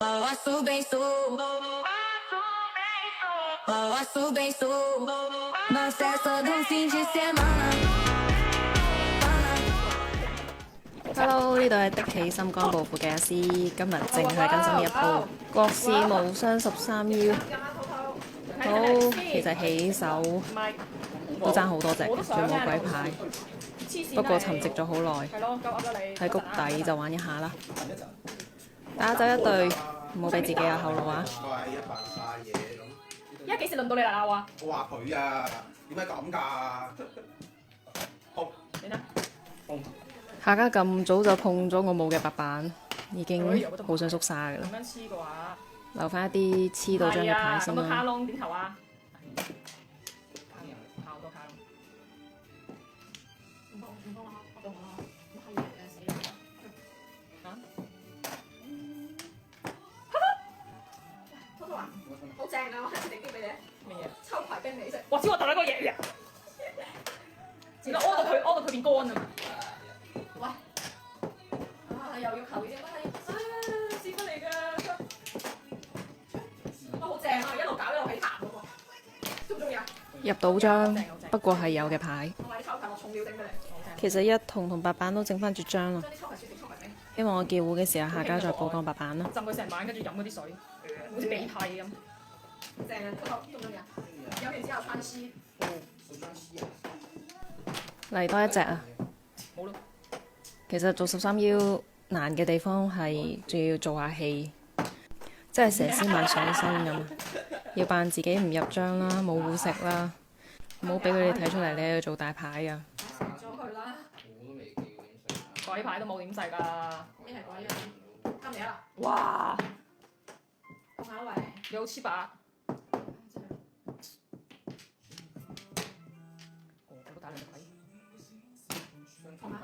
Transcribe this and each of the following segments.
Posso bem sou. Posso bem sou. Nossa é só de fim de semana. Hello，呢度係的起心肝報復嘅阿師，今日淨係更新一鋪國士無雙13腰。好，其實起手都爭好多隻，仲有冇鬼牌，不過沉寂咗好耐，喺谷底就玩一下啦。打走一隊，唔好俾自己有後路啊！一扮晒嘢咁。而家幾時輪到你嚟鬧啊？我話佢啊，點解咁㗎？好，你呢？下家咁早就碰咗我冇嘅白板，已經好想縮沙㗎啦。咁樣黐嘅話，留翻一啲黐到張嘅牌先咁個卡啦。窿點投啊？好多卡窿。好正啊！我係直擊俾你。咩嘢？抽牌冰你食。哇！超核突啊！嗰個嘢呀！而家屙到佢變乾啊！喂，啊又要求嘢乜閪？屎忽嚟㗎！哇，好正啊！一路搞一路起痰嘅喎，中唔中意啊？入到張，不過係有嘅牌。我話啲抽牌落重料頂俾你。其實一筒同白板都剩翻絕張啦。將啲抽牌雪定抽牌冰。希望我叫糊嘅時候，下家再補講白板啦。浸佢成晚，跟住飲嗰啲水，好似鼻涕咁。正啊！中唔中意啊？有完之後穿絲。嚟多一隻啊！冇咯。其實做13腰難嘅地方係仲要做下戲，即係佘詩曼上身咁，要扮自己唔入張啦，冇糊食啦，唔好俾佢哋睇出嚟你喺度做大牌啊！食咗佢啦！鬼牌都冇點食㗎。你係鬼啊！今日啦，哇！放下位。有700。個個都打兩隻鬼。放下。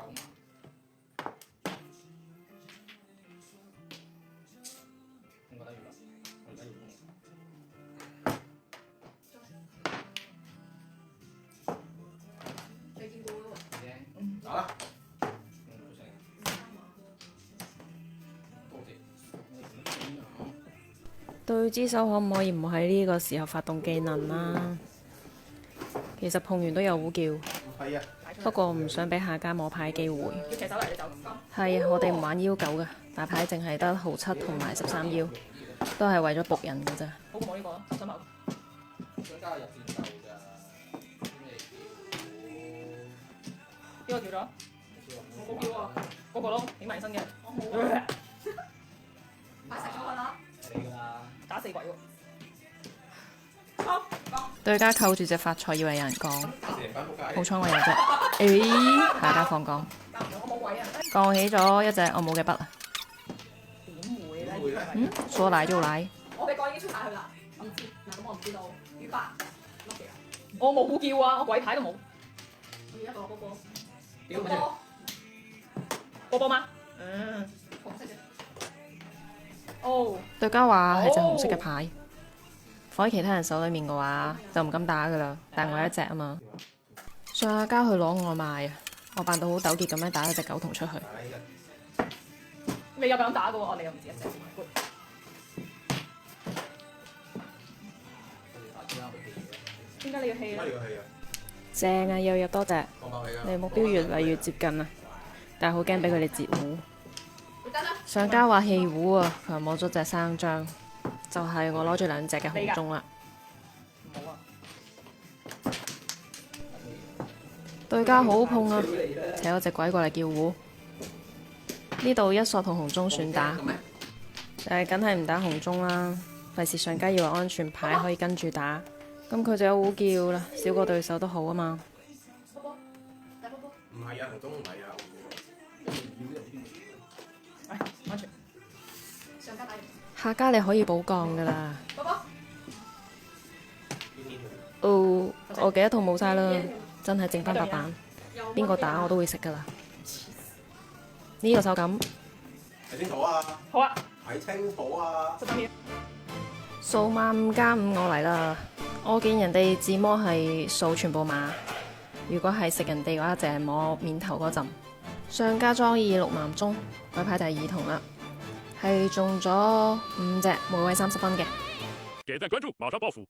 你見過喎？打啦。對支手可唔可以唔喺呢個時候發動技能啦？其實碰完都有糊叫，係啊。不過唔想俾下家摸牌機會。要騎手嚟你走。係啊，我哋唔玩腰九嘅，大牌淨係得豪7同埋13腰，都係為咗仆人嘅啫。好過我呢個咯，想謀。想加入戰鬥咋？邊個叫咗？我冇叫啊！嗰個咯，起埋身嘅。我冇啊！快食咗佢啦！你㗎啦。打4鬼喎。對家扣住隻發財，以為有人講，成班仆街。好彩我有啫。誒，下家放講，我冇位啊！降起咗一隻我冇嘅筆啊！點會咧？嗯，說來就來。我俾個已經出晒去啦。我唔知，嗱咁我唔知道。雨白乜嘢啊？我冇呼叫啊！我鬼牌都冇。我要一個波波。屌波波波波嗎？紅色嘅。哦。對家話係隻紅色嘅牌，放喺其他人手裏面嘅話就唔敢打噶啦，但我一隻啊嘛。上下家去攞外賣啊，我扮到好糾結咁樣打咗隻狗童出去。你有咁打嘅喎，你又唔止一隻。點解你要氣咧？正啊，又入多隻，放爆你㗎。離目標越嚟越接近啊！但係好驚俾佢哋截糊。得啦。上家話棄糊啊，佢話摸咗隻生張，就係我攞住2隻嘅紅中啦。冇啊！對家好碰啊，請咗隻鬼過嚟叫糊。呢度一索同紅中選打，但係梗係唔打紅中啦，費事上家以為安全牌可以跟住打，咁佢就有糊叫啦，少個對手都好啊嘛。波波，大波波。唔係啊，紅中唔係啊。唉，安全。上家打完。下家你可以補降噶啦。波波。哦，我嘅一套冇晒啦，真係剩翻白板，邊個打我都會食噶啦。呢個手感，睇清楚啊！好啊，睇清楚啊！ 13秒。數碼5+5我嚟啦。我見人哋自摸係數全部碼，如果係食人哋嘅話，淨係摸面頭嗰陣。上家莊2 6萬中，鬼牌就係2筒啦。係中咗5隻，每位30分嘅。點讚關注，馬上報府。